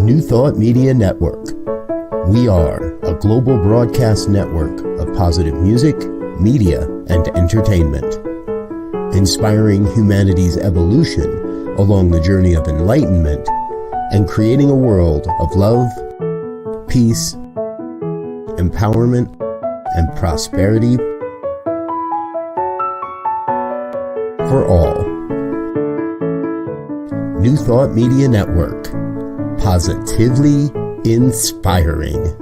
New Thought Media Network. We are a global broadcast network of positive music, media, and entertainment, inspiring humanity's evolution along the journey of enlightenment and creating a world of love, peace, empowerment, and prosperity for all. New Thought Media Network. Positively inspiring.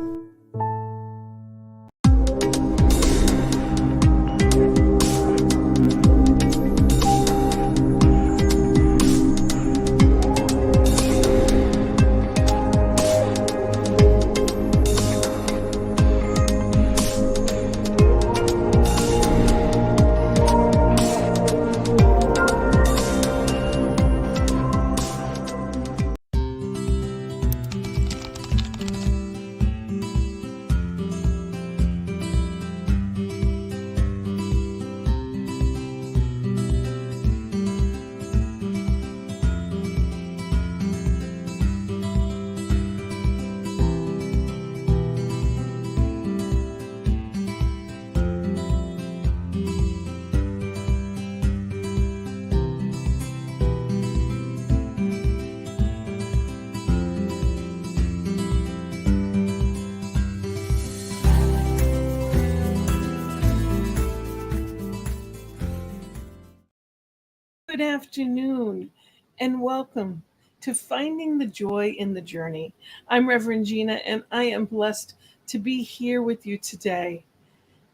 Good afternoon and welcome to Finding the Joy in the Journey. I'm Rev Gina and I am blessed to be here with you today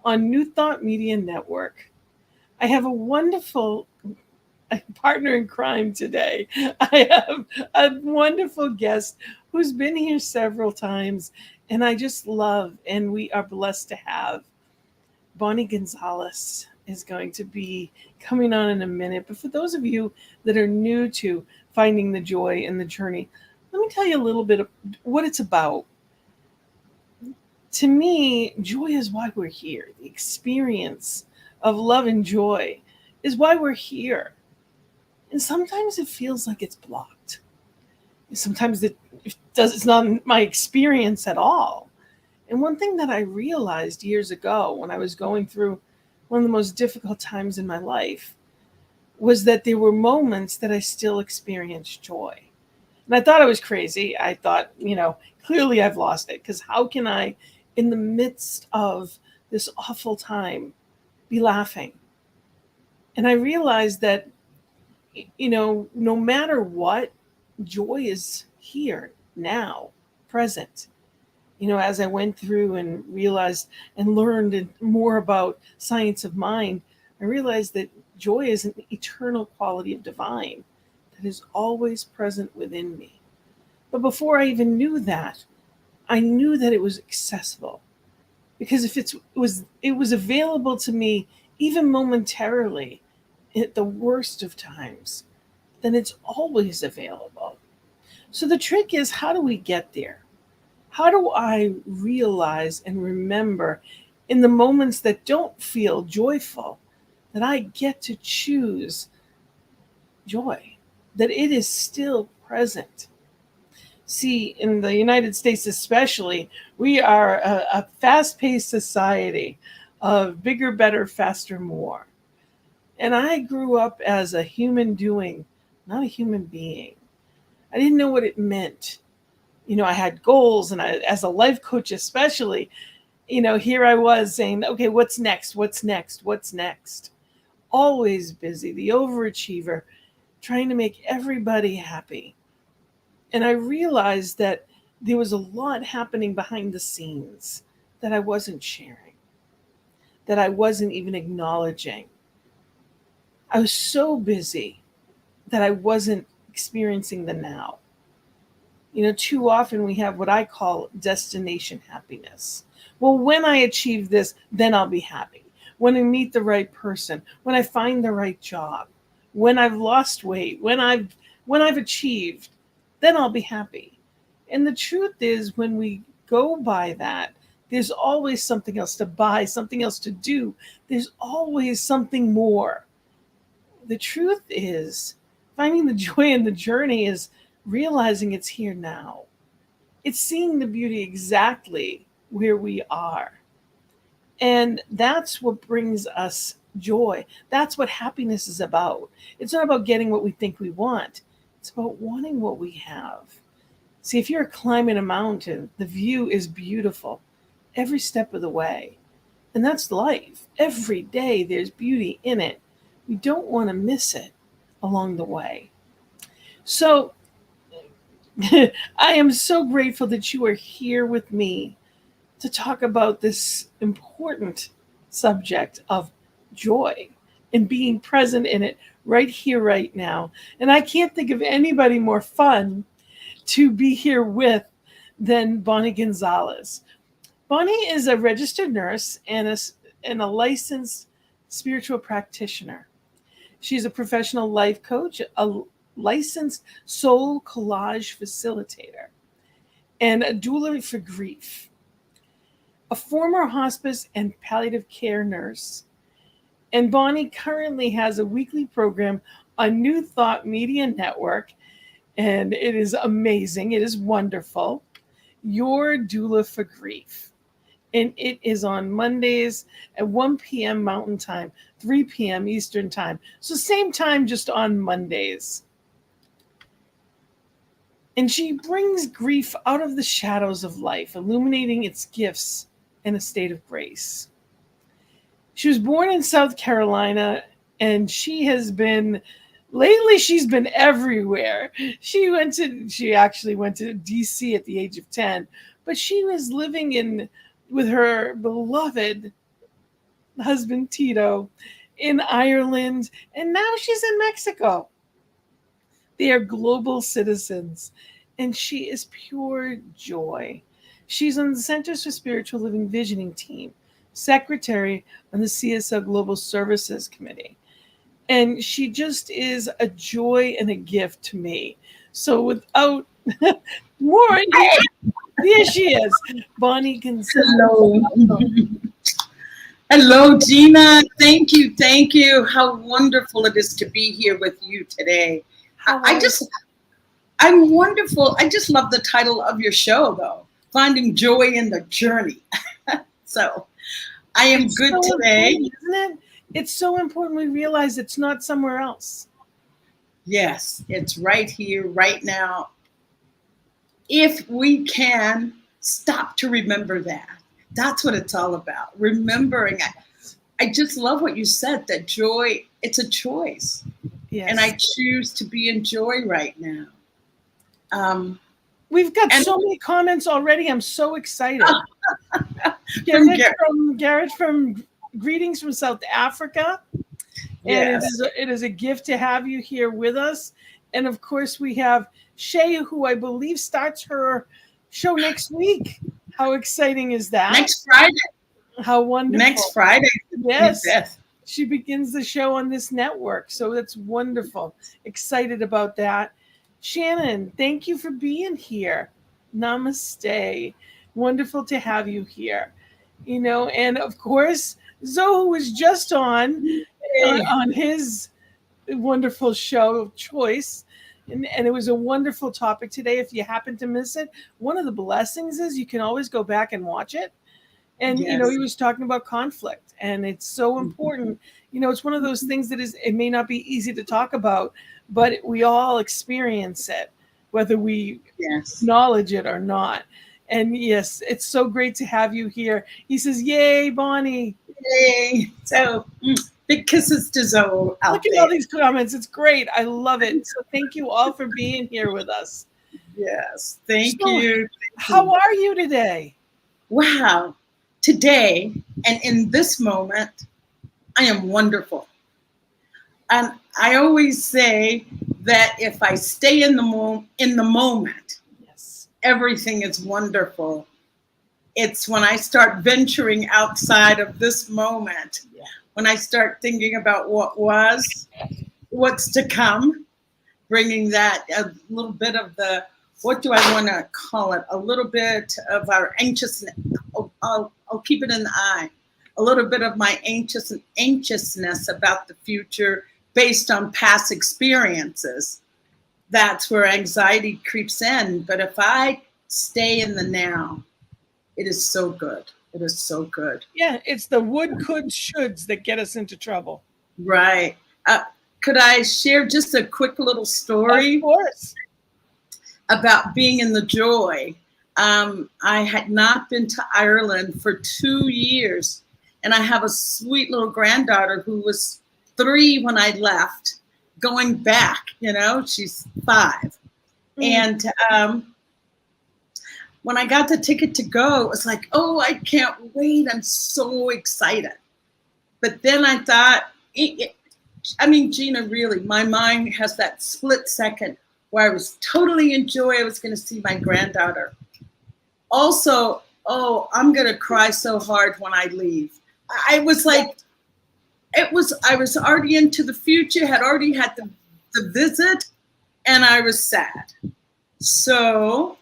on New Thought Media Network. I have a wonderful partner in crime today. I have a wonderful guest who's been here several times and I just love, and we are blessed to have Bonnie Gonzalez is going to be coming on in a minute. But for those of you that are new to Finding the Joy in the Journey, let me tell you a little bit of what it's about. To me, joy is why we're here. The experience of love and joy is why we're here. And sometimes it feels like it's blocked. Sometimes it's not my experience at all. And one thing that I realized years ago when I was going through one of the most difficult times in my life was that there were moments that I still experienced joy. And I thought I was crazy. I thought, clearly I've lost it, because how can I, in the midst of this awful time, be laughing? And I realized that, no matter what, joy is here now, present. As I went through and realized and learned more about science of mind, I realized that joy is an eternal quality of divine that is always present within me. But before I even knew that, I knew that it was accessible. Because if it was available to me, even momentarily, at the worst of times, then it's always available. So the trick is, how do we get there? How do I realize and remember in the moments that don't feel joyful that I get to choose joy, that it is still present? See, in the United States especially, we are a fast-paced society of bigger, better, faster, more. And I grew up as a human doing, not a human being. I didn't know what it meant. I had goals, and as a life coach especially, here I was saying, okay, what's next? What's next? What's next? Always busy, the overachiever, trying to make everybody happy. And I realized that there was a lot happening behind the scenes that I wasn't sharing, that I wasn't even acknowledging. I was so busy that I wasn't experiencing the now. Too often we have what I call destination happiness. Well, when I achieve this, then I'll be happy. When I meet the right person, when I find the right job, when I've lost weight, when I've achieved, then I'll be happy. And the truth is, when we go by that, there's always something else to buy, something else to do. There's always something more. The truth is, finding the joy in the journey is realizing it's here now. It's seeing the beauty exactly where we are. And that's what brings us joy. That's what happiness is about. It's not about getting what we think we want, it's about wanting what we have. See, if you're climbing a mountain, the view is beautiful every step of the way. And that's life. Every day there's beauty in it. We don't want to miss it along the way. So I am so grateful that you are here with me to talk about this important subject of joy and being present in it right here, right now. And I can't think of anybody more fun to be here with than Bonnie Gonzalez. Bonnie is a registered nurse and a licensed spiritual practitioner. She's a professional life coach, a licensed soul collage facilitator, and a doula for grief, a former hospice and palliative care nurse. And Bonnie currently has a weekly program on New Thought Media Network, and it is amazing. It is wonderful. Your Doula for Grief. And it is on Mondays at 1 p.m. Mountain Time, 3 p.m. Eastern Time. So same time, just on Mondays. And she brings grief out of the shadows of life, illuminating its gifts in a state of grace. She was born in South Carolina, and she's been everywhere. She actually went to DC at the age of 10, but she was living with her beloved husband Tito in Ireland, and now she's in Mexico. They are global citizens, and she is pure joy. She's on the Centers for Spiritual Living Visioning team, secretary on the CSL Global Services Committee. And she just is a joy and a gift to me. So without more, here she is, Bonnie Gonzalez. Hello. Hello, Gina. Thank you. Thank you. How wonderful it is to be here with you today. I'm wonderful. I just love the title of your show, though, Finding Joy in the Journey. So I am good today. Isn't it? It's so important we realize it's not somewhere else. Yes, it's right here, right now. If we can stop to remember that. That's what it's all about. Remembering. I just love what you said, that joy, it's a choice. Yes. And I choose to be in joy right now. We've got so many comments already. I'm so excited. Garrett from greetings from South Africa. And yes. it is a gift to have you here with us. And of course, we have Shay, who I believe starts her show next week. How exciting is that? Next Friday. How wonderful. Next Friday. Yes. She begins the show on this network. So that's wonderful. Excited about that. Shannon, thank you for being here. Namaste. Wonderful to have you here. And of course, Zoe was just on his wonderful show of choice. And it was a wonderful topic today. If you happen to miss it, one of the blessings is you can always go back and watch it. And, he was talking about conflict, and it's so important. It's one of those things that it may not be easy to talk about, but we all experience it, whether we acknowledge it or not. And yes, it's so great to have you here. He says, yay, Bonnie. Yay. So big kisses to Zoe out Look at all these comments. It's great. I love it. So thank you all for being here with us. Yes. Thank you. How are you today? Wow. Today, and in this moment, I am wonderful. And I always say that if I stay in the moment, everything is wonderful. It's when I start venturing outside of this moment, when I start thinking about what was, what's to come, bringing that a little bit of the, what do I want to call it? A little bit of our anxiousness. I'll keep it in the eye. A little bit of my anxiousness about the future based on past experiences. That's where anxiety creeps in. But if I stay in the now. It is so good. It is so good. Yeah, it's the would, could, shoulds that get us into trouble. Right. Could I share just a quick little story? Of course. About being in the joy? I had not been to Ireland for 2 years, and I have a sweet little granddaughter who was 3 when I left, going back, she's 5. And when I got the ticket to go, it was like, oh, I can't wait. I'm so excited. But then I thought, Gina, really, my mind has that split second where I was totally in joy. I was going to see my granddaughter. Also, oh, I'm going to cry so hard when I leave. I was like, I was already into the future, had already had the visit, and I was sad. So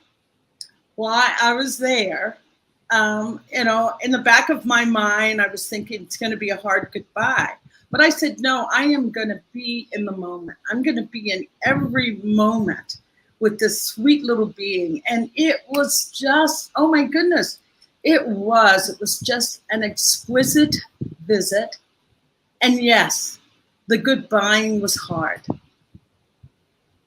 while I was there, in the back of my mind, I was thinking it's going to be a hard goodbye. But I said, no, I am going to be in the moment. I'm going to be in every moment with this sweet little being. And it was just, oh my goodness, it was just an exquisite visit. And yes, the goodbying was hard.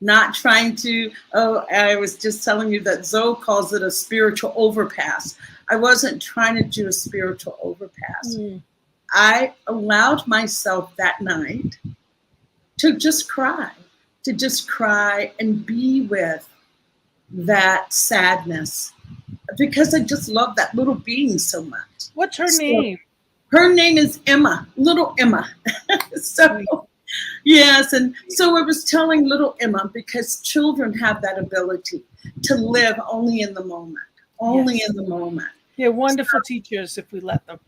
Not trying to, I was just telling you that Zoe calls it a spiritual overpass. I wasn't trying to do a spiritual overpass. I allowed myself that night to just cry and be with that sadness, because I just love that little being so much. What's her name? Her name is Emma, little Emma. So, yes, and so I was telling little Emma, because children have that ability to live only in the moment, in the moment. Yeah, wonderful teachers if we let them.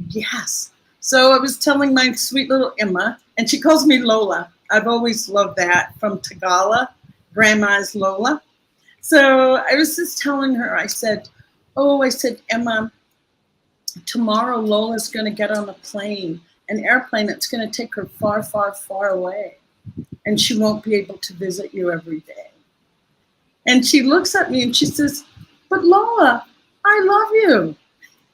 Yes. So I was telling my sweet little Emma, and she calls me Lola. I've always loved that, from Tagala, Grandma's Lola. So I was just telling her, I said, Emma, tomorrow Lola's going to get on a plane, an airplane that's going to take her far, far, far away. And she won't be able to visit you every day. And she looks at me and she says, but Lola, I love you.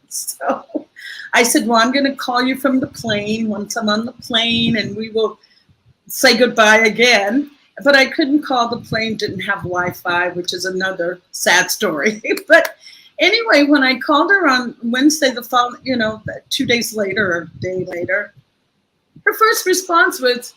So I said, well, I'm going to call you from the plane once I'm on the plane, and we will say goodbye again. But I couldn't call. The plane didn't have Wi-Fi, which is another sad story. But anyway, when I called her on Wednesday, the following, 2 days later or a day later, her first response was,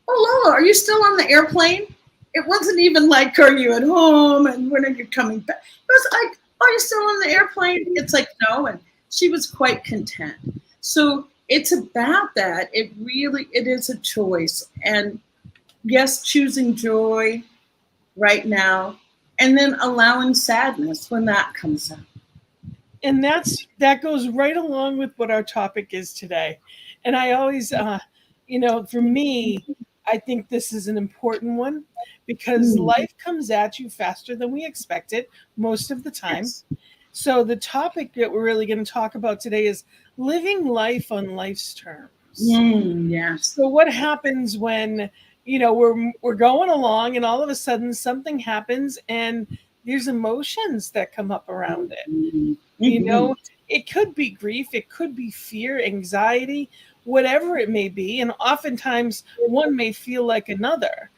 oh, Lola, are you still on the airplane? It wasn't even like, are you at home? And when are you coming back? It was like, are you still on the airplane? It's like, no. And she was quite content. So it's about that. It is a choice. And yes, choosing joy right now, and then allowing sadness when that comes up. And that goes right along with what our topic is today. And I always, for me, I think this is an important one, because life comes at you faster than we expect it most of the time. Yes. So the topic that we're really going to talk about today is living life on life's terms. Yes. So what happens when, we're going along and all of a sudden something happens and there's emotions that come up around it. It could be grief, it could be fear, anxiety, whatever it may be. And oftentimes one may feel like another.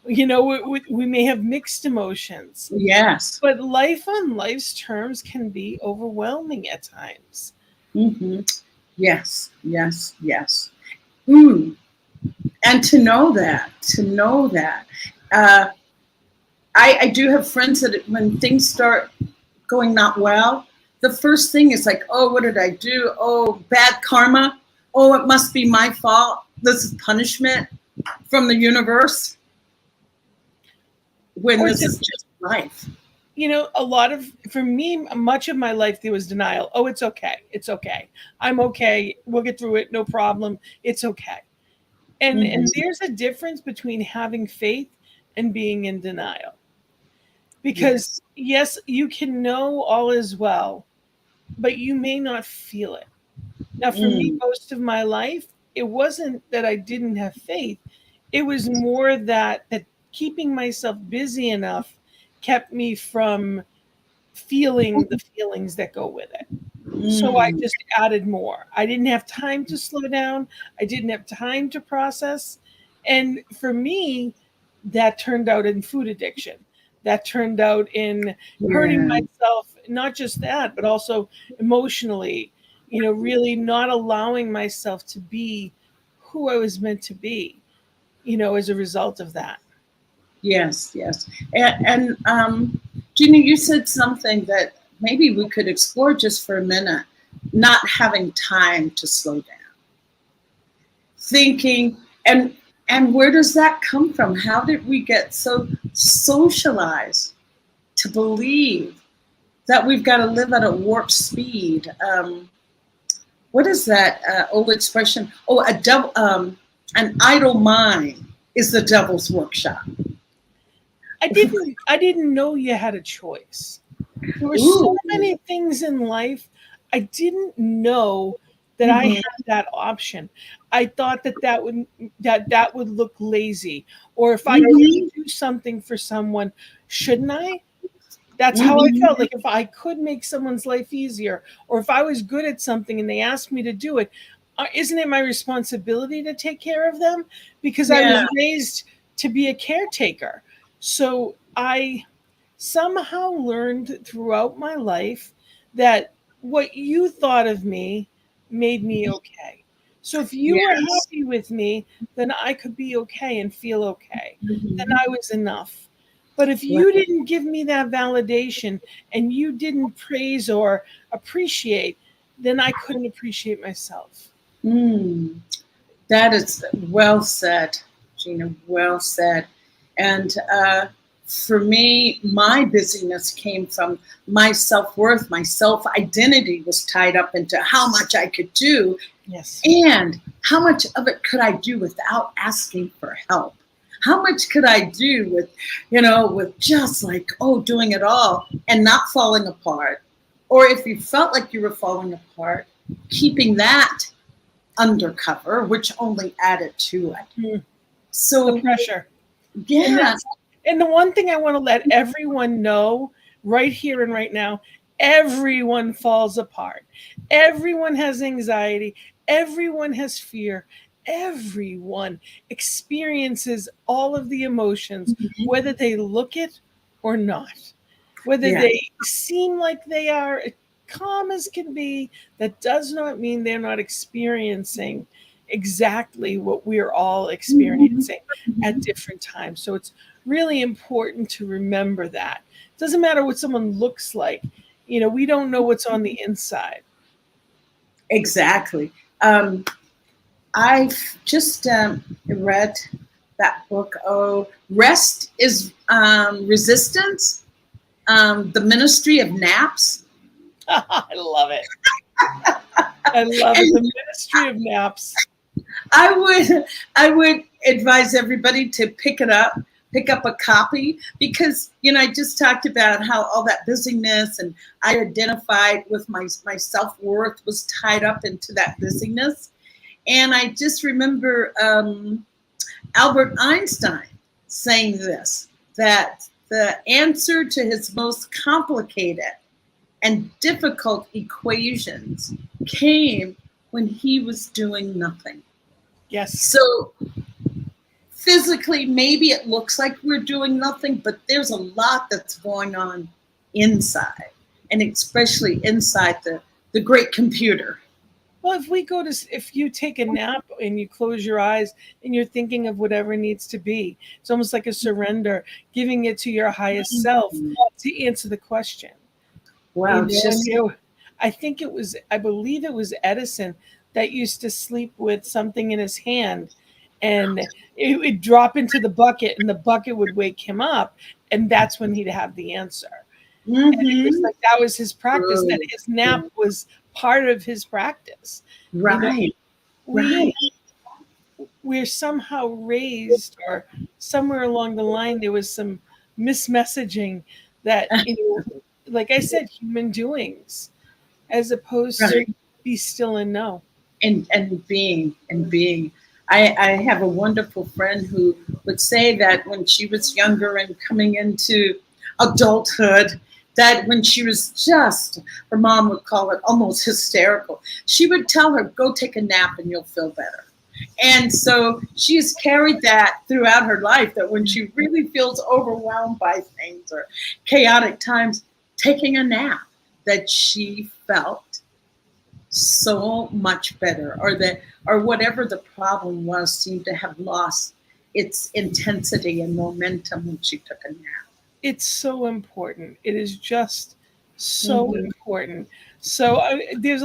We may have mixed emotions. Yes. But life on life's terms can be overwhelming at times. Mm-hmm. Yes, yes, yes. And to know that, I do have friends that when things start going not well, the first thing is like, oh, what did I do? Oh, bad karma. Oh, it must be my fault. This is punishment from the universe. When this is just life. For me, much of my life, there was denial. Oh, it's okay. It's okay. I'm okay. We'll get through it. No problem. It's okay. And there's a difference between having faith and being in denial. Because yes, you can know all is well, but you may not feel it. Now, for me, most of my life, it wasn't that I didn't have faith. It was more that keeping myself busy enough kept me from feeling the feelings that go with it. So I just added more. I didn't have time to slow down. I didn't have time to process. And for me, that turned out in food addiction. That turned out in hurting myself, not just that, but also emotionally, really not allowing myself to be who I was meant to be, as a result of that. Yes, yes. And Gina, you said something that maybe we could explore just for a minute. Not having time to slow down. Thinking, and where does that come from? How did we get so socialized to believe that we've got to live at a warp speed? What is that old expression? Oh, an idle mind is the devil's workshop. I didn't know you had a choice. There were so many things in life I didn't know that I had that option. I thought that would look lazy, or if I could do something for someone, shouldn't I? That's how I felt. Like if I could make someone's life easier, or if I was good at something and they asked me to do it, isn't it my responsibility to take care of them? Because I was raised to be a caretaker. So I somehow learned throughout my life that what you thought of me made me okay. So if you were happy with me, then I could be okay and feel okay. Then I was enough. But if you didn't give me that validation and you didn't praise or appreciate, then I couldn't appreciate myself. That is well said, Gina, well said. And for me, my busyness came from my self-worth, my self-identity was tied up into how much I could do. Yes. And how much of it could I do without asking for help? How much could I do with, with just like, doing it all and not falling apart? Or if you felt like you were falling apart, keeping that undercover, which only added to it. So the pressure. Yeah. And the one thing I want to let everyone know right here and right now, everyone falls apart. Everyone has anxiety. Everyone has fear. Everyone experiences all of the emotions, whether they look it or not. Whether they seem like they are calm as can be, that does not mean they're not experiencing exactly what we're all experiencing at different times. So it's really important to remember that. It doesn't matter what someone looks like. We don't know what's on the inside. Exactly. I've just read that book, Rest is Resistance, The Ministry of Naps. I love it. I love it. The Ministry of Naps. I would advise everybody to pick up a copy, because I just talked about how all that busyness, and I identified with my self-worth was tied up into that busyness. And I just remember Albert Einstein saying this, that the answer to his most complicated and difficult equations came when he was doing nothing. Yes. So physically, maybe it looks like we're doing nothing, but there's a lot that's going on inside, and especially inside the great computer. Well, if you take a nap and you close your eyes and you're thinking of whatever needs to be, it's almost like a surrender, giving it to your highest self to answer the question. Wow. I believe it was Edison that used to sleep with something in his hand, and it would drop into the bucket and the bucket would wake him up. And that's when he'd have the answer. And it was like, that was his practice, that his nap was part of his practice. Right. We're somehow raised, or somewhere along the line, there was some mismessaging that, like I said, human doings, as opposed to be still and know. And being. I have a wonderful friend who would say that when she was younger and coming into adulthood, that when she was just, her mom would call it almost hysterical, she would tell her, go take a nap and you'll feel better. And so she has carried that throughout her life, that when she really feels overwhelmed by things or chaotic times, taking a nap, that she felt so much better, or whatever the problem was seemed to have lost its intensity and momentum when she took a nap. It's so important. It is just so important. So there's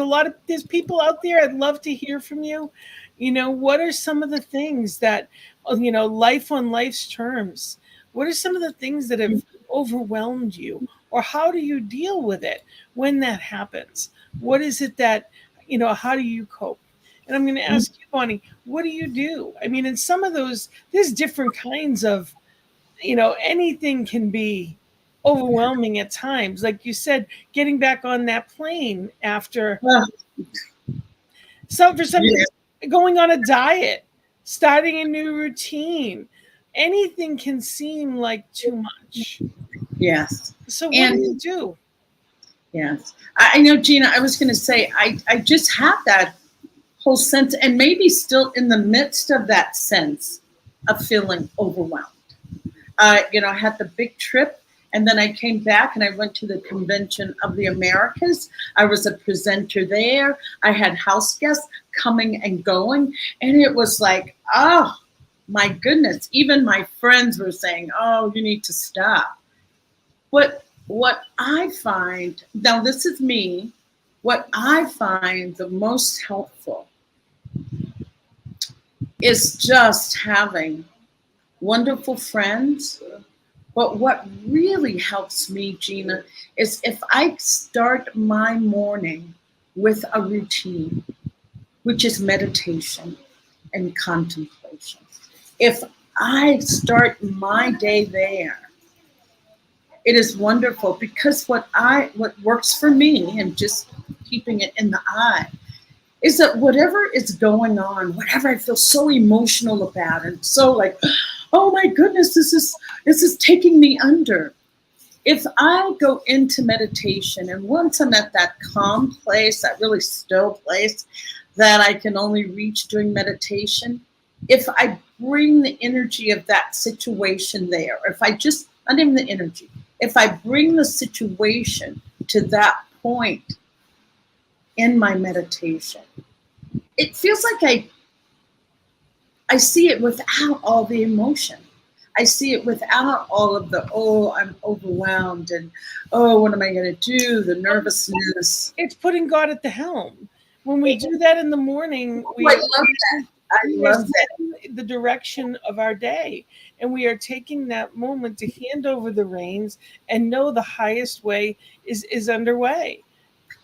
people out there. I'd love to hear from you. What are some of the things that, life on life's terms? What are some of the things that have overwhelmed you, or how do you deal with it when that happens? What is it that, how do you cope? And I'm going to ask you, Bonnie, what do you do? I mean, in some of those, there's different kinds of, anything can be overwhelming at times. Like you said, getting back on that plane after for some people, going on a diet, starting a new routine, anything can seem like too much. Yes. So what do you do? Yes. I know, Gina, I was going to say, I just have that whole sense, and maybe still in the midst of that sense of feeling overwhelmed. I had the big trip, and then I came back and I went to the Convention of the Americas. I was a presenter there. I had house guests coming and going, and it was like, oh my goodness. Even my friends were saying, oh, you need to stop. What I find, now this is me, what I find the most helpful is just having wonderful friends. But what really helps me, Gina, is if I start my morning with a routine, which is meditation and contemplation. If I start my day there, it is wonderful, because what works for me, and just keeping it in the eye, is that whatever is going on, whatever I feel so emotional about, and so like, oh my goodness, this is taking me under. If I go into meditation, and once I'm at that calm place, that really still place that I can only reach during meditation, if I bring the energy of that situation there, if I just, not even the energy, if I bring the situation to that point in my meditation, it feels like I see it without all the emotion. I see it without all of the, oh, I'm overwhelmed, and, oh, what am I going to do? The nervousness. It's putting God at the helm. When we do that in the morning, I love that. I love that. The direction of our day. And we are taking that moment to hand over the reins and know the highest way is underway.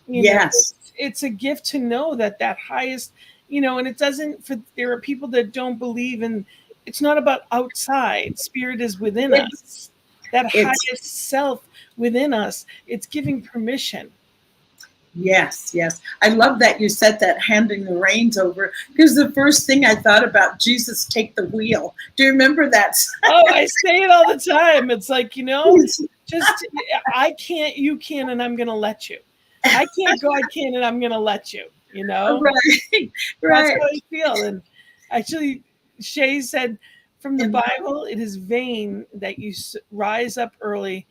Yes. It's a gift to know that highest, and it doesn't, there are people that don't believe in, it's not about outside. Spirit is within us. That highest self within us. It's giving permission. Yes, yes. I love that you said that, handing the reins over, because the first thing I thought about, Jesus, take the wheel. Do you remember that? Oh, I say it all the time. It's like, just, I can't, you can, and I'm going to let you. I can't, God can, and I'm going to let you, Right, right. That's how I feel. And actually, Shay said from the Bible, it is vain that you rise up early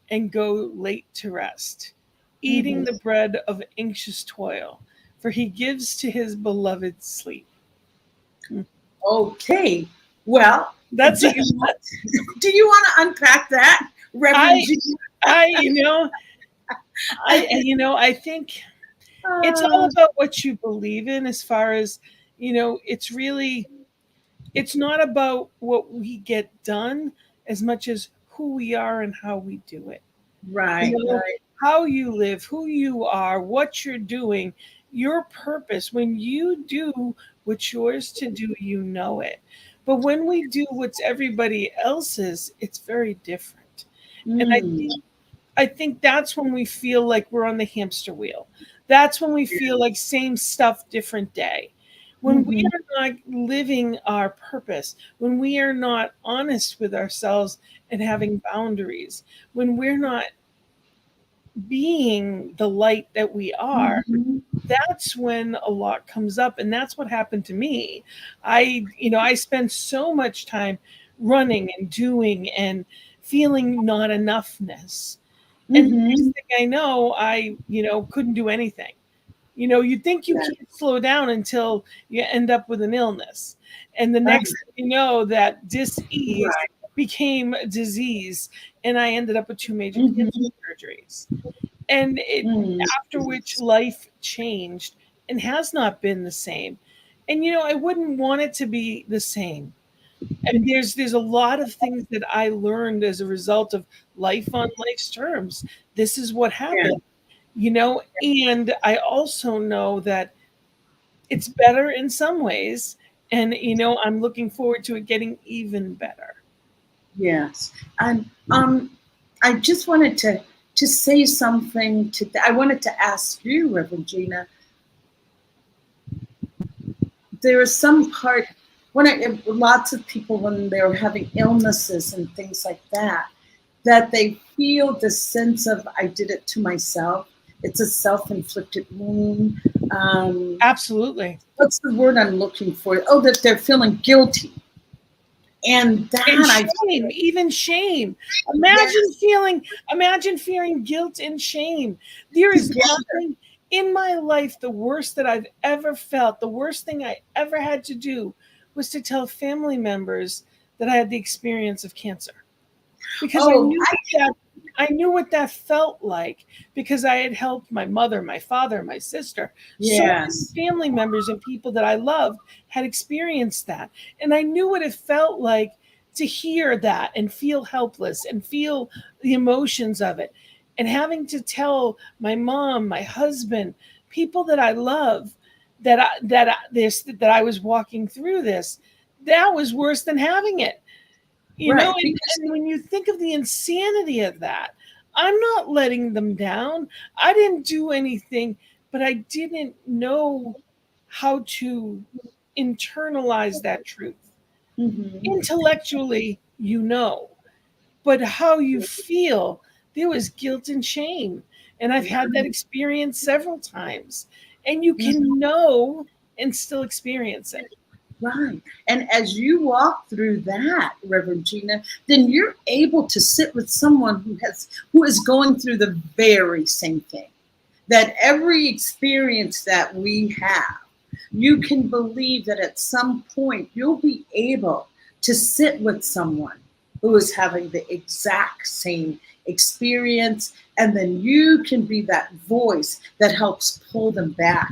and go late to rest, eating the bread of anxious toil, for he gives to his beloved sleep. Okay. Well, that's do you want to unpack that, Reverend Gina? I think it's all about what you believe in, as far as, it's not about what we get done as much as who we are and how we do it. Right, right. How you live, who you are, what you're doing, your purpose. When you do what's yours to do, you know it. But when we do what's everybody else's, it's very different. And I think that's when we feel like we're on the hamster wheel. That's when we feel like same stuff, different day. When we are not living our purpose, when we are not honest with ourselves and having boundaries, when we're not being the light that we are, Mhm. that's when a lot comes up. And that's what happened to me. I spent so much time running and doing and feeling not enoughness. And the next Mhm. thing I know, I couldn't do anything. You think you Yeah. can't slow down until you end up with an illness. And the Right. next thing you know, that dis-ease Right. became a disease. And I ended up with 2 major cancer Mhm. surgeries. And Mm. after which life changed and has not been the same. And I wouldn't want it to be the same. And there's a lot of things that I learned as a result of life on life's terms. This is what Yeah. happened, and I also know that it's better in some ways, and I'm looking forward to it getting even better. Yes. And I just wanted to say something I wanted to ask you, Reverend Gina. There is some part lots of people when they're having illnesses and things like that they feel this sense of I did it to myself. It's a self-inflicted wound. Absolutely. What's the word I'm looking for? Oh, that they're feeling guilty, and And that I shame, even shame. yes, Imagine fearing guilt and shame. There is together. nothing in my life, the worst that I've ever felt, the worst thing I ever had to do was to tell family members that I had the experience of cancer. Because Oh, I knew what that felt like, because I had helped my mother, my father, my sister. So many yes. family members and people that I loved had experienced that. And I knew what it felt like to hear that and feel helpless and feel the emotions of it. And having to tell my mom, my husband, people that I love that I was walking through this, that was worse than having it. Right, And, because and when you think of the insanity of that, I'm not letting them down. I didn't do anything, but I didn't know how to internalize that truth. mhm, Intellectually, but how you feel, there was guilt and shame. And I've had that experience several times. And you mhm, can know and still experience it. right. And as you walk through that, Reverend Gina, then you're able to sit with someone who is going through the very same thing. That every experience that we have, you can believe that at some point you'll be able to sit with someone who is having the exact same experience, and then you can be that voice that helps pull them back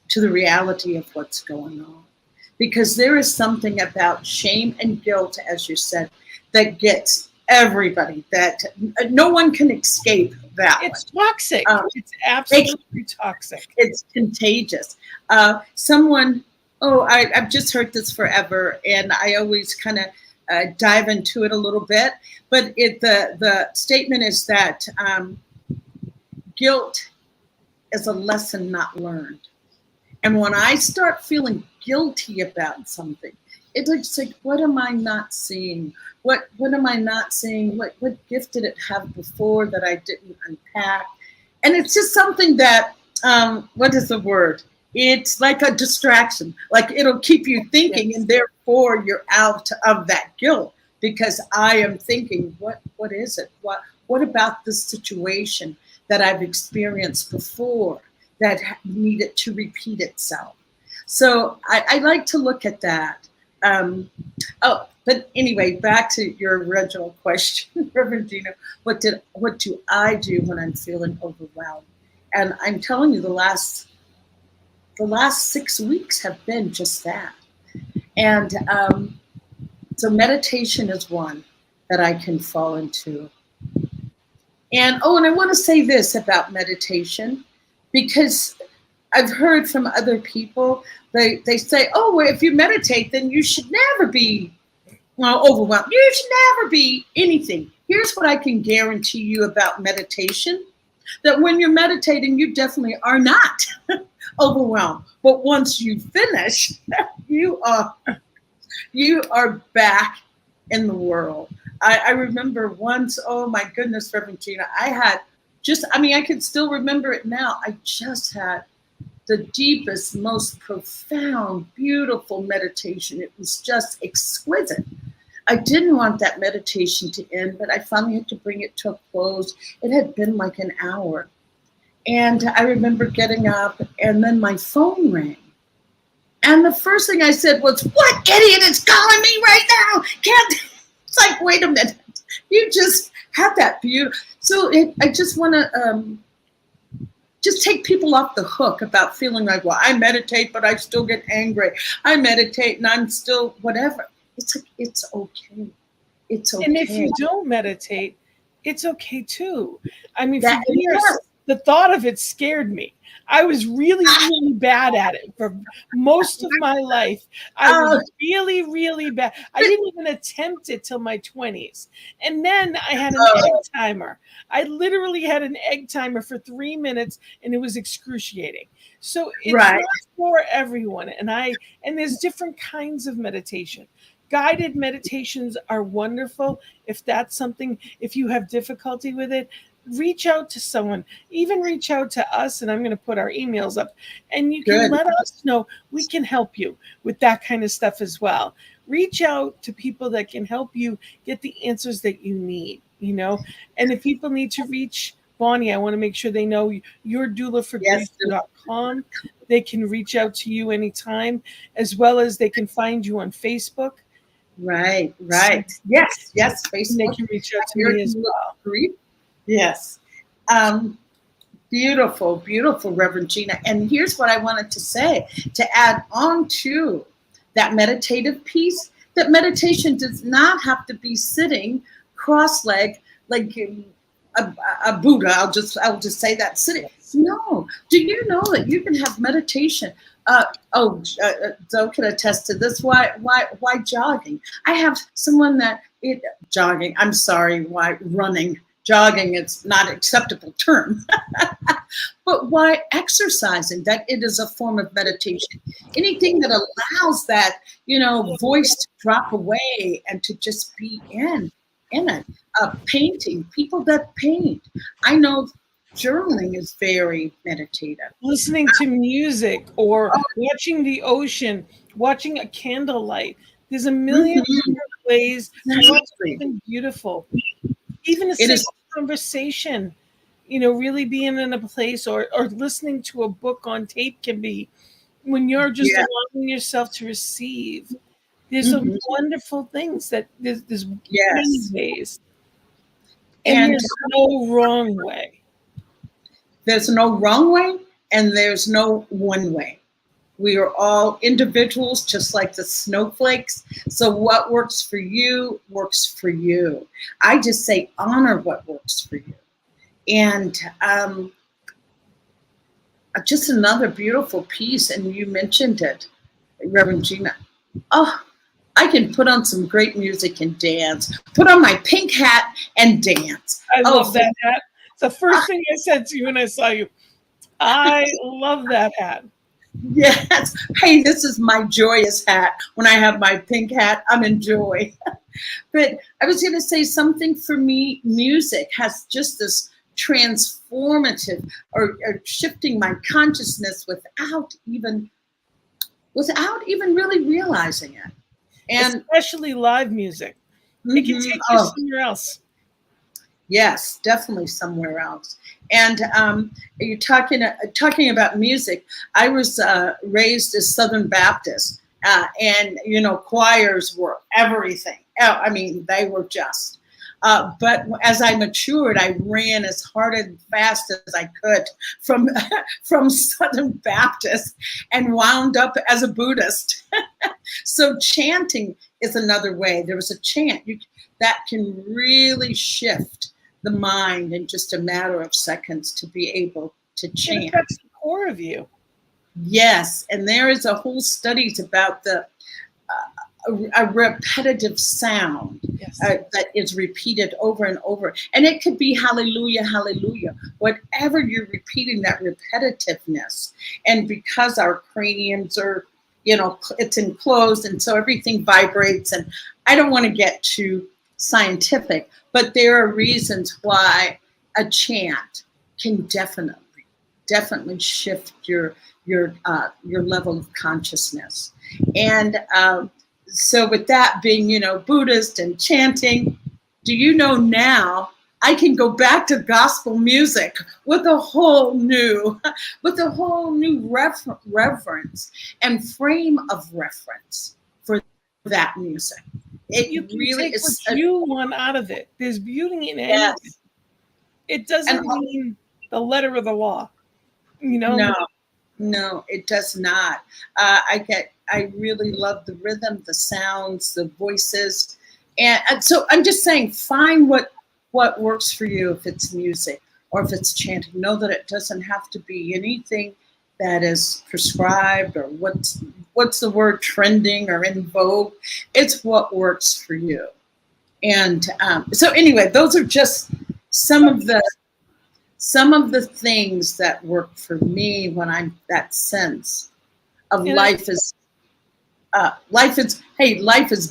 to the reality of what's going on. Because there is something about shame and guilt, as you said, that gets everybody, that no one can escape that one. It's toxic. Um, It's they absolutely toxic. it's contagious. I've just heard this forever, and I always kind of dive into it a little bit. But the statement is that guilt is a lesson not learned. And when I start feeling guilty about something, it's like, what am I not seeing? What am I not seeing? What gift did it have before that I didn't unpack? And it's just something that what is the word? It's like a distraction. Like it'll keep you thinking, Yes. and therefore you're out of that guilt because I am thinking, what is it? What about this situation that I've experienced before that needed to repeat itself? So I like to look at that. But anyway, back to your original question, Reverend Gina. What do I do when I'm feeling overwhelmed? And I'm telling you, the last 6 weeks have been just that. And so meditation is one that I can fall into. And I want to say this about meditation, because I've heard from other people, they say, oh, well, if you meditate, then you should never be overwhelmed. You should never be anything. Here's what I can guarantee you about meditation, that when you're meditating, you definitely are not overwhelmed. But once you finish, you are back in the world. I remember once, oh my goodness, Reverend Gina, I had I could still remember it now. I just had the deepest, most profound, beautiful meditation. It was just exquisite. I didn't want that meditation to end, but I finally had to bring it to a close. It had been like an hour. And I remember getting up, and then my phone rang. And the first thing I said was, "What idiot is calling me right now? Can't." It's like, wait a minute. You just had that beautiful. So I just want to just take people off the hook about feeling like, well, I meditate, but I still get angry. I meditate and I'm still whatever. It's like, it's okay. It's okay. And if you don't meditate, it's okay too. I mean, That for years, the thought of it scared me. I was really, really bad at it for most of my life. I was really, really bad. I didn't even attempt it till my 20s. And then I had an egg timer. I literally had an egg timer for 3 minutes, and it was excruciating. So it's not for everyone. And there's different kinds of meditation. Guided meditations are wonderful. If that's something, if you have difficulty with it, reach out to someone, even reach out to us, and I'm going to put our emails up, and you can let us know. We can help you with that kind of stuff as well. Reach out to people that can help you get the answers that you need, and if people need to reach Bonnie, I want to make sure they know you're doulaforgrief.com. They can reach out to you anytime, as well as they can find you on Facebook. Right. Yes, Facebook. And they can reach out to me as well. Yes. Beautiful, beautiful, Reverend Gina. And here's what I wanted to say, to add on to that meditative piece, that meditation does not have to be sitting cross-legged like a Buddha. I'll just say that, sitting. No. Do you know that you can have meditation? Zoe can attest to this. Why jogging? I have someone that jogging. I'm sorry. Why running? Jogging, it's not an acceptable term. But why exercising? That it is a form of meditation. Anything that allows that, voice to drop away and to just be in it. Painting, people that paint. I know journaling is very meditative. Listening to music or watching the ocean, watching a candlelight. There's a million different ways to watch something beautiful. Even a simple conversation, really being in a place or listening to a book on tape can be when you're just allowing yourself to receive. There's some wonderful things that there's many ways. And there's no wrong way. There's no wrong way and there's no one way. We are all individuals, just like the snowflakes. So what works for you works for you. I just say honor what works for you. And just another beautiful piece, and you mentioned it, Reverend Gina. Oh, I can put on some great music and dance. Put on my pink hat and dance. I love that hat. It's the first thing I said to you when I saw you. I love that hat. Yes. Hey, this is my joyous hat. When I have my pink hat, I'm in joy. But I was going to say something for me. Music has just this transformative or shifting my consciousness without even really realizing it. And especially live music. It can take you somewhere else. Yes, definitely somewhere else. And you're talking about music. I was raised as Southern Baptist, and choirs were everything. I mean, they were just. But as I matured, I ran as hard and fast as I could from Southern Baptist and wound up as a Buddhist. So chanting is another way. There was a chant that can really shift the mind in just a matter of seconds to be able to chant. That's the core of you. Yes, and there is a whole studies about a repetitive sound that is repeated over and over. And it could be hallelujah, hallelujah. Whatever you're repeating, that repetitiveness. And because our craniums are, it's enclosed, and so everything vibrates. And I don't want to get too scientific, but there are reasons why a chant can definitely shift your level of consciousness. And so with that being, Buddhist and chanting, do you know now I can go back to gospel music with a whole new reverence and frame of reference for that music. You can take what you want out of it. There's beauty in anything. Yes. It doesn't mean the letter of the law, No, it does not. I really love the rhythm, the sounds, the voices, and so I'm just saying, find what works for you. If it's music or if it's chanting, know that it doesn't have to be anything that is prescribed or what's the word, trending or in vogue. It's what works for you. And so anyway, those are just some of the things that work for me when I'm that sense of life has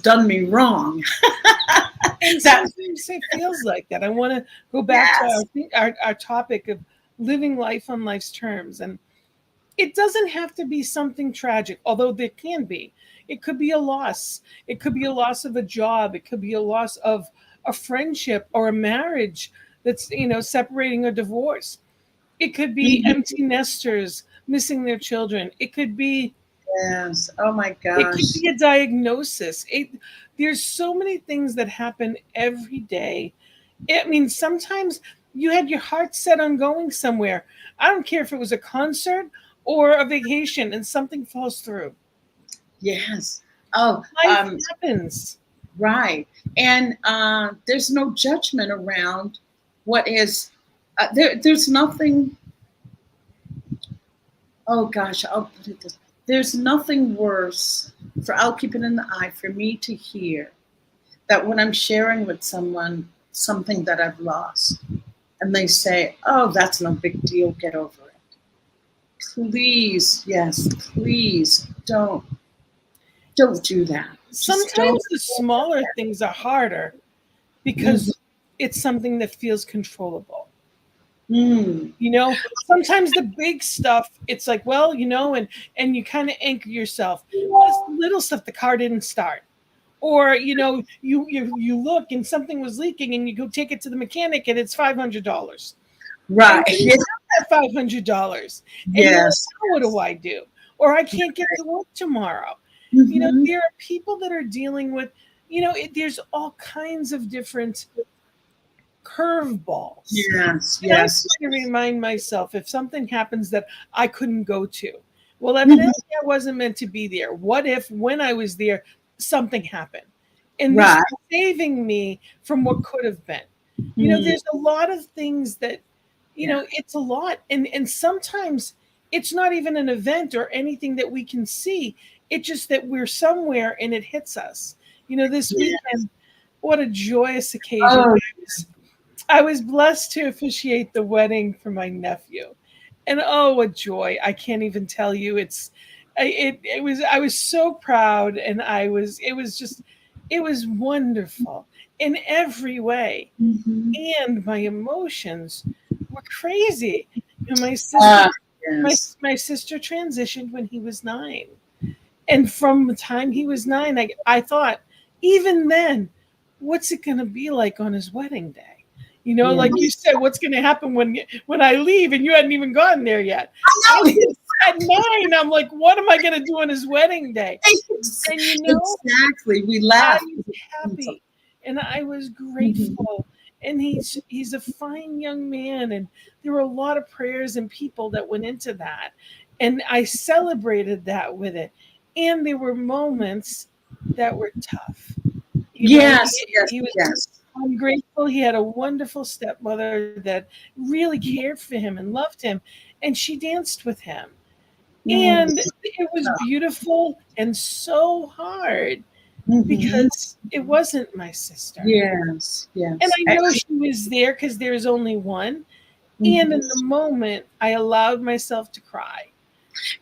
done me wrong. And sometimes it feels like that. I want to go back to our topic of living life on life's terms. And it doesn't have to be something tragic, although there can be. It could be a loss. It could be a loss of a job. It could be a loss of a friendship or a marriage that's, separating or divorce. It could be empty nesters missing their children. It could be, yes, oh my gosh, it could be a diagnosis. There's so many things that happen every day. I mean, sometimes you had your heart set on going somewhere. I don't care if it was a concert or a vacation and something falls through. Yes. Oh, life happens. Right. And there's no judgment around what is, there's nothing, oh gosh, I'll put it this, there's nothing worse I'll keep it in the eye, for me to hear that when I'm sharing with someone something that I've lost and they say, oh, that's no big deal, get over it. Please, yes, please don't do that. Sometimes the smaller things are harder because it's something that feels controllable. Sometimes the big stuff, it's like, well, and you kind of anchor yourself. It's the little stuff, the car didn't start. Or, you look and something was leaking and you go take it to the mechanic and it's $500. Right. That $500. Yes. What do I do? Or I can't get to work tomorrow. There are people that are dealing with, there's all kinds of different curveballs. Yes. I try to remind myself, if something happens that I couldn't go to, well, evidently I wasn't meant to be there. What if, when I was there, something happened? And this is saving me from what could have been. There's a lot of things that, it's a lot. And sometimes it's not even an event or anything that we can see. It's just that we're somewhere and it hits us. This weekend, what a joyous occasion. Oh. I was blessed to officiate the wedding for my nephew. And oh, what joy. I can't even tell you. I was so proud, and it was wonderful in every way. And my emotions were crazy. My sister transitioned when he was 9. And from the time he was 9, I thought, even then, what's it going to be like on his wedding day? Like you said, what's going to happen when I leave and you hadn't even gotten there yet? At 9, I'm like, what am I going to do on his wedding day? And exactly, we laughed. I was happy and I was grateful. And he's a fine young man, and there were a lot of prayers and people that went into that, and I celebrated that with it. And there were moments that were tough. Yes. I'm grateful. He had a wonderful stepmother that really cared for him and loved him, and she danced with him. And it was beautiful and so hard because it wasn't my sister. Yes. And I know she was there because there's only one. And in the moment, I allowed myself to cry.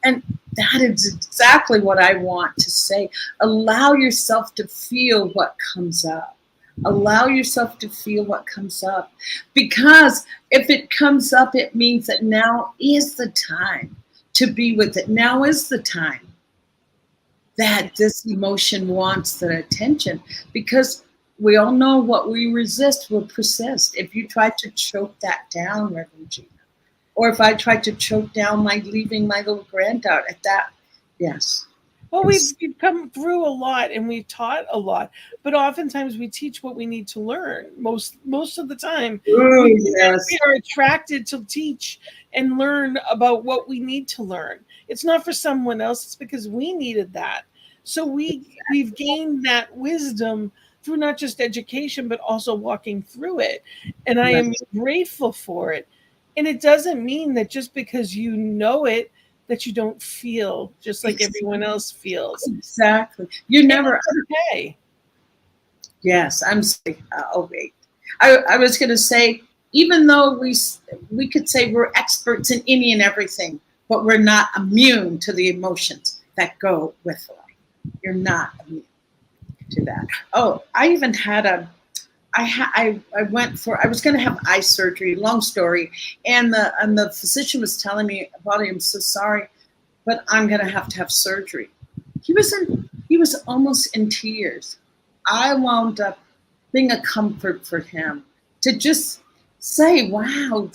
And that is exactly what I want to say. Allow yourself to feel what comes up. Allow yourself to feel what comes up. Because if it comes up, it means that now is the time to be with it. Now is the time that this emotion wants the attention, because we all know what we resist will persist. If you try to choke that down, Reverend Gina, or if I tried to choke down my leaving my little granddaughter at that, yes. Well, we've come through a lot and we've taught a lot, but oftentimes we teach what we need to learn. Most of the time, Yes. we are attracted to teach and learn about what we need to learn. It's not for someone else; it's because we needed that. So we've gained that wisdom through not just education, but also walking through it. And I am grateful for it. And it doesn't mean that just because you know it, that you don't feel just like everyone else feels. Exactly. You never. Okay. Yes, I'm sorry. Oh, wait. I was going to say, even though we could say we're experts in any and everything, but we're not immune to the emotions that go with life. You're not immune to that. Oh, I even had I was going to have eye surgery, long story. And the physician was telling me about it. I'm so sorry, but I'm going to have surgery. He was almost in tears. I wound up being a comfort for him to just say, wow,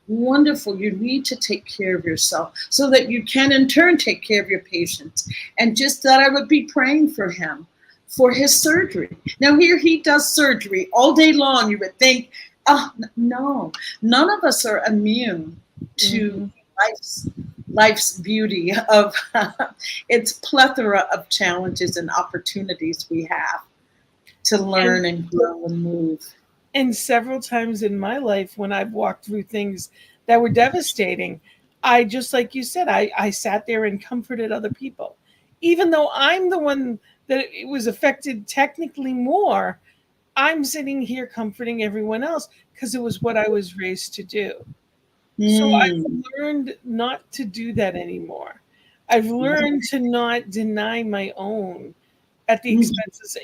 wonderful. You need to take care of yourself so that you can in turn take care of your patients. And just that I would be praying for him for his surgery. Now here he does surgery all day long. You would think, oh, no, none of us are immune to life's beauty of its plethora of challenges and opportunities we have to learn and grow and move. And several times in my life when I've walked through things that were devastating, I, just like you said, I sat there and comforted other people. Even though I'm the one that it was affected technically more, I'm sitting here comforting everyone else because it was what I was raised to do. So I've learned not to do that anymore. I've learned to not deny my own at the expenses.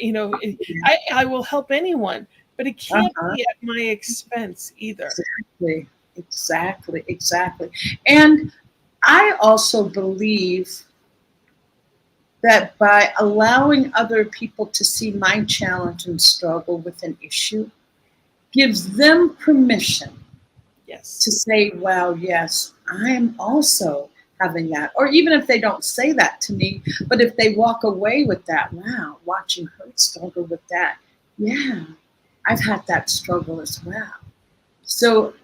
I will help anyone, but it can't be at my expense either. Exactly. And I also believe that by allowing other people to see my challenge and struggle with an issue gives them permission to say, wow, yes, I am also having that. Or even if they don't say that to me, but if they walk away with that, wow, watching her struggle with that, yeah, I've had that struggle as well. So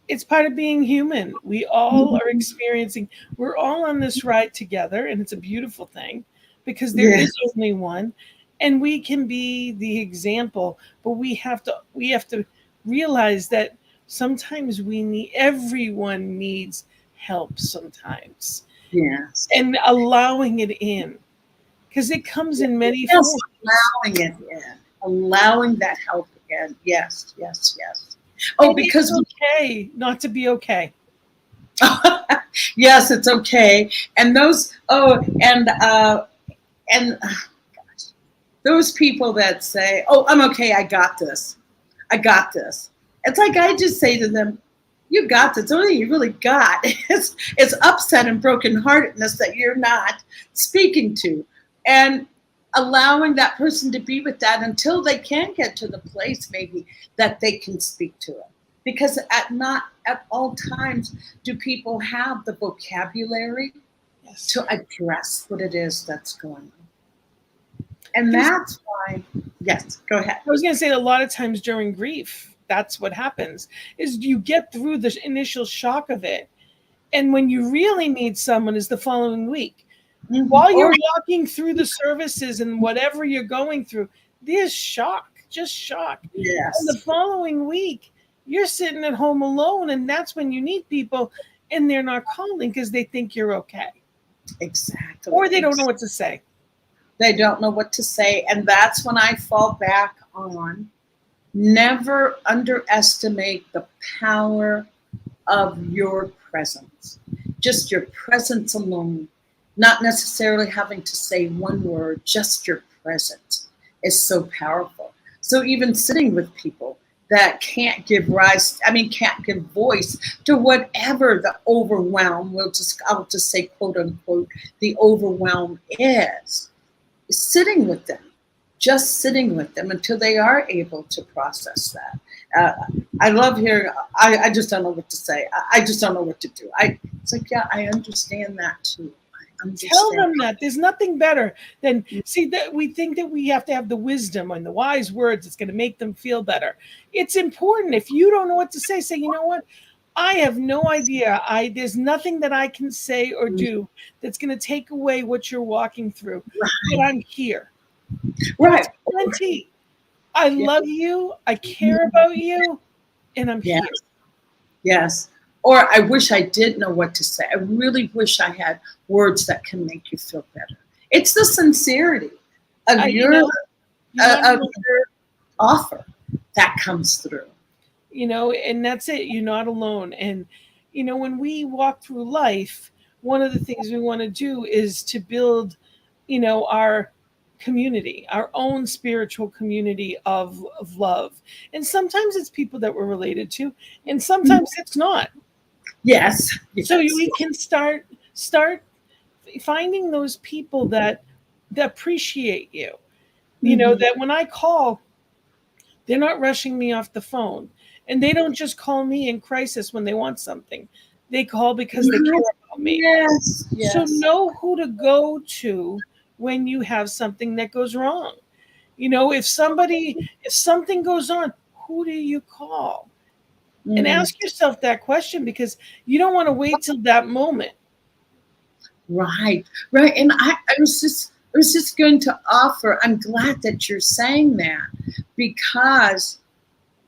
it's part of being human. We all are experiencing, we're all on this ride together, and it's a beautiful thing because there is only one, and we can be the example, but we have to realize that sometimes everyone needs help sometimes. Yes. And allowing it in, because it comes in many forms. Allowing it in, allowing that help in. Yes. Oh, because it's okay not to be okay. Yes, it's okay. And those those people that say, "Oh, I'm okay. I got this. It's like I just say to them, "You got this. Only you really got it's upset and brokenheartedness that you're not speaking to, and allowing that person to be with that until they can get to the place maybe that they can speak to it. Because not at all times do people have the vocabulary to address what it is that's going on. And that's why, yes, go ahead. I was going to say a lot of times during grief, that's what happens, is you get through the initial shock of it. And when you really need someone is the following week. While you're walking through the services and whatever you're going through, there's shock, just shock. Yes. And the following week, you're sitting at home alone, and that's when you need people, and they're not calling because they think you're okay. Exactly. Or they don't know what to say. They don't know what to say. And that's when I fall back on never underestimate the power of your presence. Just your presence alone, not necessarily having to say one word, just your presence is so powerful. So even sitting with people that can't give voice to whatever the overwhelm, I'll just say, quote unquote, the overwhelm is sitting with them, just sitting with them until they are able to process that. I love hearing, I just don't know what to say. I just don't know what to do. It's like, yeah, I understand that too. Tell them that there's nothing better than, see, that we think that we have to have the wisdom and the wise words that's going to make them feel better. It's important. If you don't know what to say, you know what? I have no idea. There's nothing that I can say or do that's going to take away what you're walking through. Right. But I'm here. Right. That's plenty. I love you. I care about you. And I'm here. Yes. Or I wish I did know what to say. I really wish I had words that can make you feel better. It's the sincerity of your offer that comes through. And that's it. You're not alone. And, when we walk through life, one of the things we want to do is to build, our community, our own spiritual community of love. And sometimes it's people that we're related to, and sometimes it's not. Yes. So we can start finding those people that appreciate you. That when I call, they're not rushing me off the phone, and they don't just call me in crisis when they want something. They call because they care about me. Yes. So know who to go to when you have something that goes wrong. If something goes on, who do you call? And ask yourself that question, because you don't want to wait till that moment. Right. And I was just going to offer, I'm glad that you're saying that, because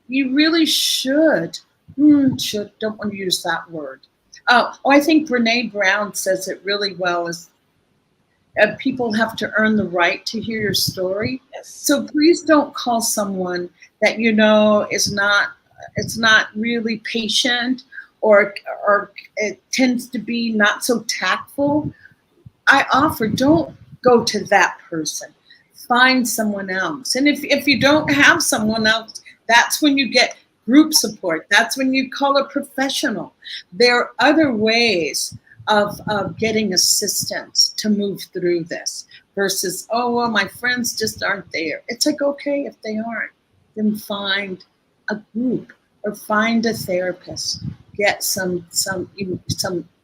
you really don't want to use that word. I think Brene Brown says it really well, is people have to earn the right to hear your story. Yes. So please don't call someone that it's not really patient, or it tends to be not so tactful. I offer, don't go to that person. Find someone else. And if you don't have someone else, that's when you get group support. That's when you call a professional. There are other ways of getting assistance to move through this versus, oh, well, my friends just aren't there. It's like, okay, if they aren't, then find a group or find a therapist. Get some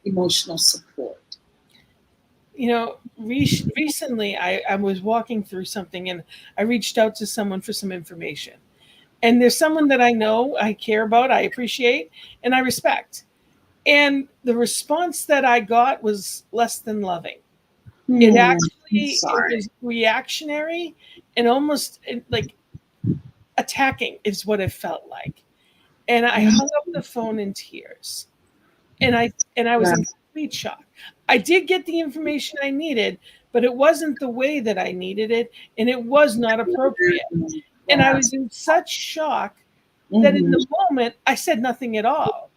emotional support. Recently I was walking through something, and I reached out to someone for some information. And there's someone that I know, I care about, I appreciate, and I respect. And the response that I got was less than loving. It was reactionary and almost like attacking is what it felt like. And I hung up the phone in tears. And I was in complete shock. I did get the information I needed, but it wasn't the way that I needed it, and it was not appropriate. And I was in such shock that in the moment I said nothing at all.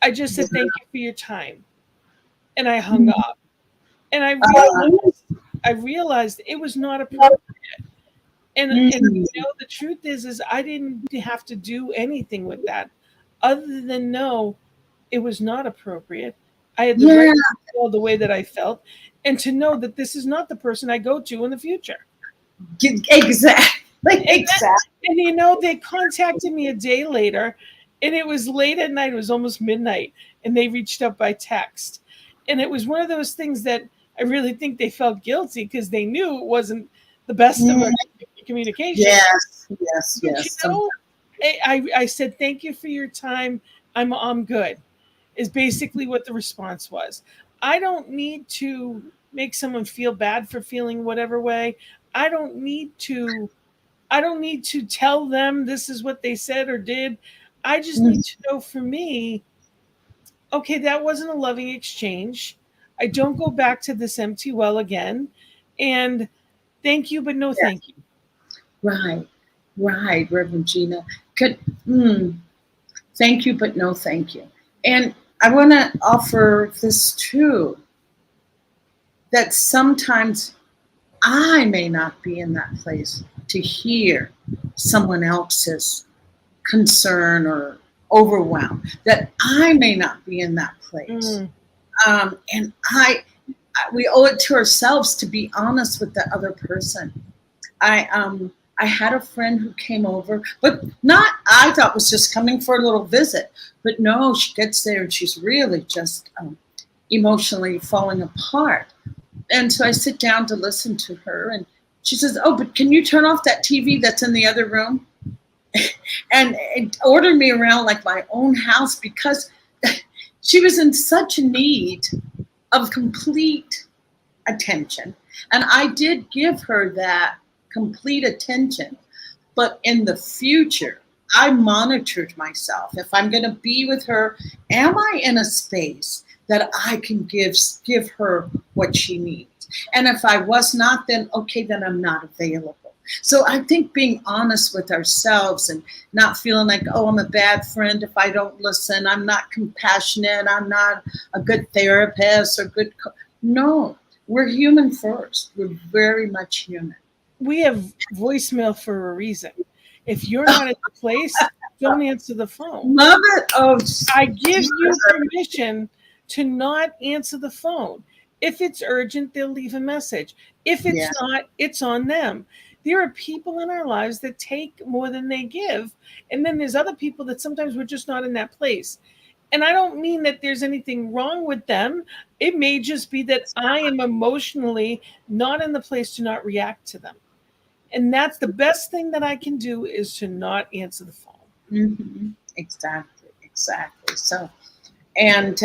I just said, thank you for your time. And I hung up. And I realized it was not appropriate. And the truth is I didn't have to do anything with that other than know it was not appropriate. I had the right to feel the way that I felt, and to know that this is not the person I go to in the future. Exactly. And they contacted me a day later, and it was late at night. It was almost midnight, and they reached out by text. And it was one of those things that I really think they felt guilty, because they knew it wasn't the best of our communication. Yes. But, I said, thank you for your time. I'm good, is basically what the response was. I don't need to make someone feel bad for feeling whatever way. I don't need to tell them this is what they said or did. I just need to know, for me, okay, that wasn't a loving exchange. I don't go back to this empty well again. And thank you, but no thank you. Right, Rev Gina. Thank you, but no thank you. And I want to offer this too, that sometimes I may not be in that place to hear someone else's concern or overwhelm, that I may not be in that place. And we owe it to ourselves to be honest with the other person. I had a friend who came over, but not, I thought was just coming for a little visit. But no, she gets there and she's really just emotionally falling apart. And so I sit down to listen to her, and she says, "Oh, but can you turn off that TV that's in the other room?" And ordered me around like my own house, because she was in such need of complete attention. And I did give her that complete attention. But in the future, I monitored myself. If I'm going to be with her, am I in a space that I can give her what she needs? And if I was not, then okay, then I'm not available. So I think being honest with ourselves and not feeling like, oh, I'm a bad friend if I don't listen, I'm not compassionate, I'm not a good therapist or good no, we're human first. We're very much human. We have voicemail for a reason. If you're not at the place, don't answer the phone. Love it. Oh, I give you permission to not answer the phone. If it's urgent, they'll leave a message. If it's not, it's on them. There are people in our lives that take more than they give. And then there's other people that sometimes we're just not in that place. And I don't mean that there's anything wrong with them. It may just be that I am emotionally not in the place to not react to them. And that's the best thing that I can do, is to not answer the phone. Mm-hmm. Exactly. So, and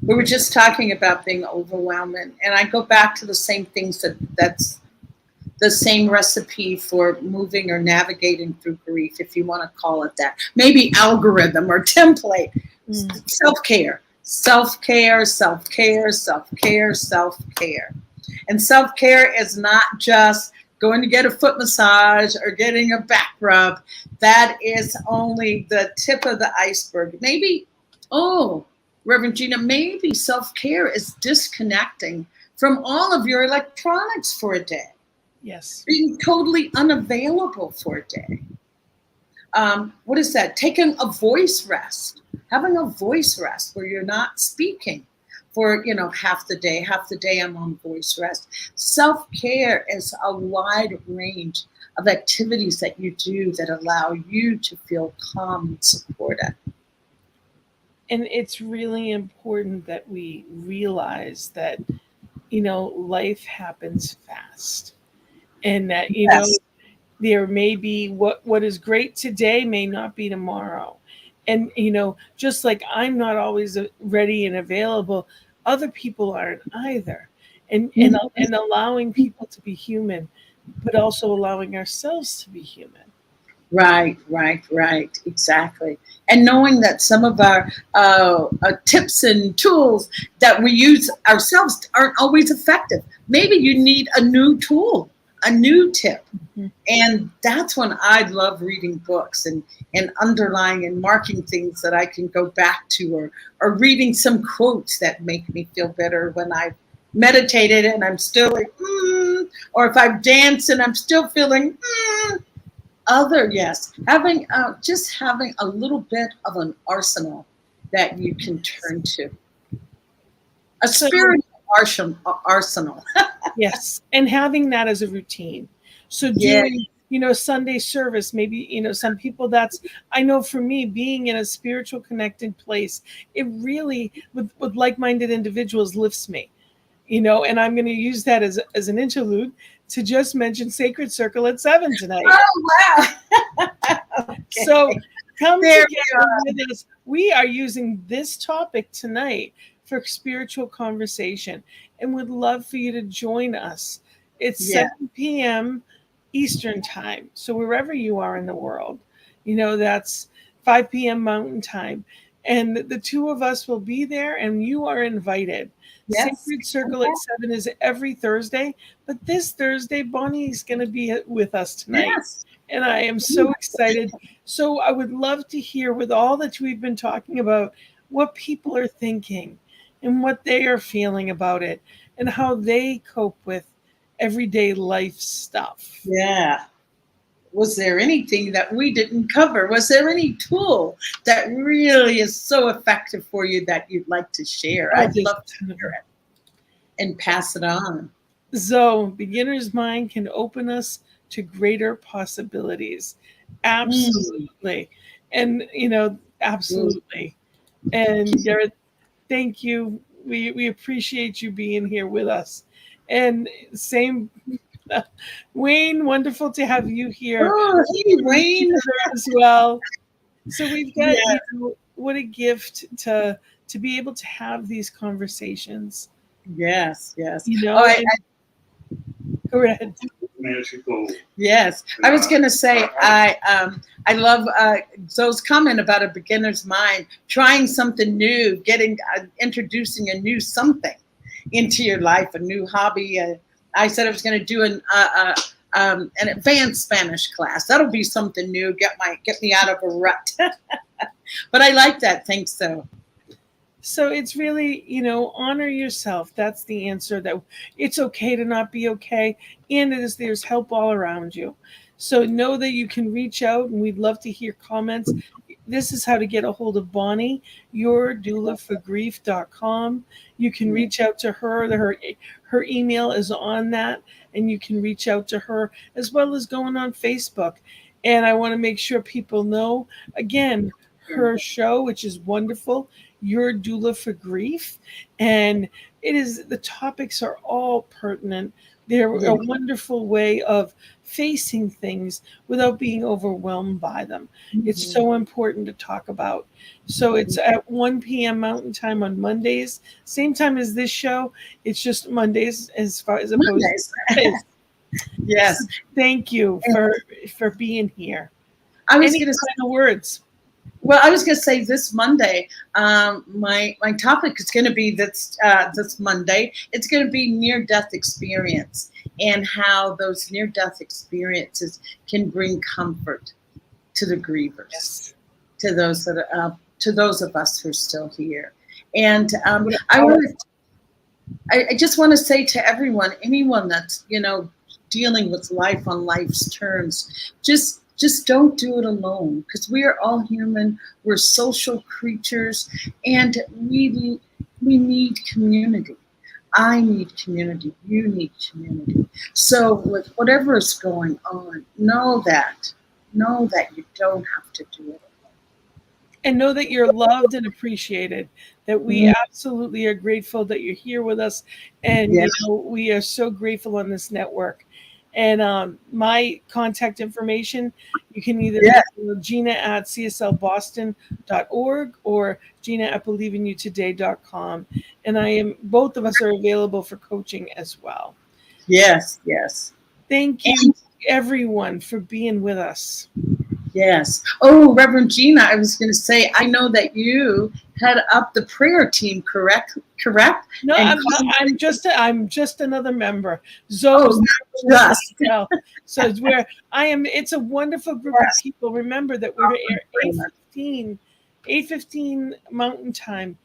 we were just talking about being overwhelmed, and I go back to the same things that's the same recipe for moving or navigating through grief, if you want to call it that. Maybe algorithm or template. Self-care. And self-care is not just going to get a foot massage or getting a back rub. That is only the tip of the iceberg. Maybe, Reverend Gina, maybe self-care is disconnecting from all of your electronics for a day. Yes. Being totally unavailable for a day. What is that? Taking a voice rest. Having a voice rest where you're not speaking for, half the day. Half the day I'm on voice rest. Self-care is a wide range of activities that you do that allow you to feel calm and supported. And it's really important that we realize that, life happens fast. And that, there may be what is great today may not be tomorrow. And, just like I'm not always ready and available, other people aren't either. And allowing people to be human, but also allowing ourselves to be human. Right. Exactly. And knowing that some of our tips and tools that we use ourselves aren't always effective. Maybe you need a new tool, a new tip. Mm-hmm. And that's when I love reading books and underlying and marking things that I can go back to, or reading some quotes that make me feel better when I've meditated and I'm still like, or if I've danced and I'm still feeling, having a little bit of an arsenal that you can turn to. A spiritual arsenal. Yes, and having that as a routine. So doing, Sunday service, maybe, some people I know for me, being in a spiritual connected place, it really, with like-minded individuals, lifts me, and I'm going to use that as an interlude to just mention Sacred Circle at 7 tonight. Oh, wow. Okay. So come together with us. We are using this topic tonight for spiritual conversation, and would love for you to join us. It's 7 p.m. Eastern time. So wherever you are in the world, that's 5 p.m. Mountain time. And the two of us will be there, and you are invited. Yes. Sacred Circle at 7 is every Thursday, but this Thursday, Bonnie's going to be with us tonight. Yes. And I am so excited. So I would love to hear, with all that we've been talking about, what people are thinking and what they are feeling about it and how they cope with everyday life stuff. Yeah. was there anything that we didn't cover? Was there any tool that really is so effective for you that you'd like to share? I'd love to hear it and pass it on. So, beginner's mind can open us to greater possibilities. Absolutely. And, absolutely. And Garrett, thank you. We appreciate you being here with us. And same, Wayne, wonderful to have you here. Oh, hey, Wayne. As well. So we've got, what a gift to be able to have these conversations. Yes. Go ahead. Magical. Yes, I was going to say I love Zoe's comment about a beginner's mind, trying something new, introducing a new something into your life, a new hobby. I said I was going to do an advanced Spanish class. That'll be something new. Get me out of a rut. But I like that. Thanks, Zoe. So it's really, honor yourself. That's the answer. That it's okay to not be okay. And there's help all around you. So know that you can reach out, and we'd love to hear comments. This is how to get a hold of Bonnie, yourdoulaforgrief.com. You can reach out to her. Her email is on that, and you can reach out to her, as well as going on Facebook. And I want to make sure people know, again, her show, which is wonderful, Your Doula for Grief. And the topics are all pertinent. They're a wonderful way of facing things without being overwhelmed by them. It's so important to talk about. So it's at 1 p.m. Mountain Time on Mondays, same time as this show. It's just Mondays as opposed to Mondays. Yes. Thank you for being here. I was going to say the words. Well, I was going to say this Monday, my topic is going to be this Monday. It's going to be near-death experience and how those near-death experiences can bring comfort to the grievers, to those of us who are still here. And I just want to say to anyone that's dealing with life on life's terms, just don't do it alone, because we are all human. We're social creatures, and we need community. I need community. You need community. So with whatever is going on, know that you don't have to do it alone. And know that you're loved and appreciated, that we absolutely are grateful that you're here with us. And we are so grateful on this network. And my contact information, you can either email Gina at cslboston.org or Gina at believingyoutoday.com. And both of us are available for coaching as well. Yes. Thank you, everyone, for being with us. Yes. Oh, Reverend Gina, I was going to say, I know that you head up the prayer team, correct? No, I'm just another member. Zoe's So it's a wonderful group of people. Remember that we're 8:15 Mountain Time,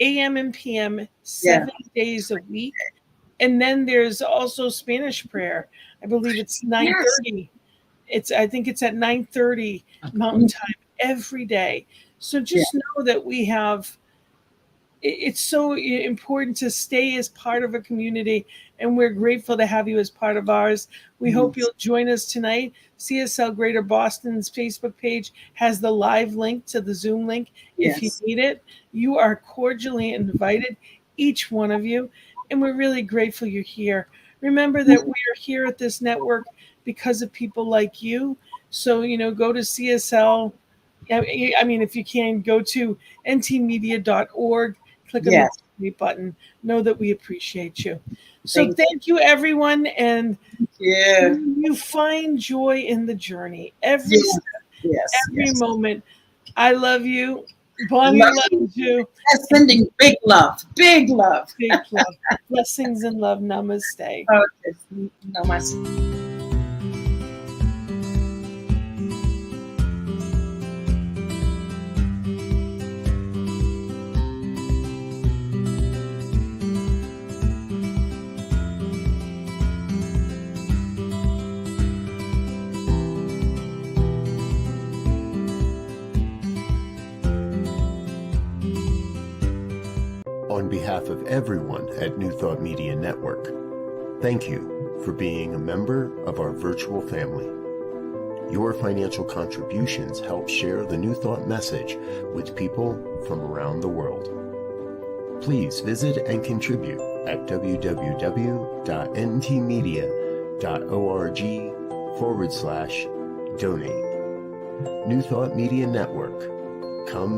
AM and PM, 7 days a week. And then there's also Spanish prayer. I believe it's 9:30. I think it's at 9:30 Mountain Time every day. So just know that it's so important to stay as part of a community, and we're grateful to have you as part of ours. We hope you'll join us tonight. CSL Greater Boston's Facebook page has the live link to the Zoom link. If you need it, you are cordially invited, each one of you, and we're really grateful you're here. Remember that we are here at this network because of people like you. So, go to CSL. I mean, if you can, go to ntmedia.org, click on the donate button. Know that we appreciate you. So thank you, everyone. And you find joy in the journey. Every moment. I love you. Bonnie loves you. Sending big love. Big love. Blessings and love. Namaste. Okay. Namaste. On behalf of everyone at New Thought Media Network, thank you for being a member of our virtual family. Your financial contributions help share the New Thought message with people from around the world. Please visit and contribute at www.ntmedia.org/donate. New Thought Media Network. Come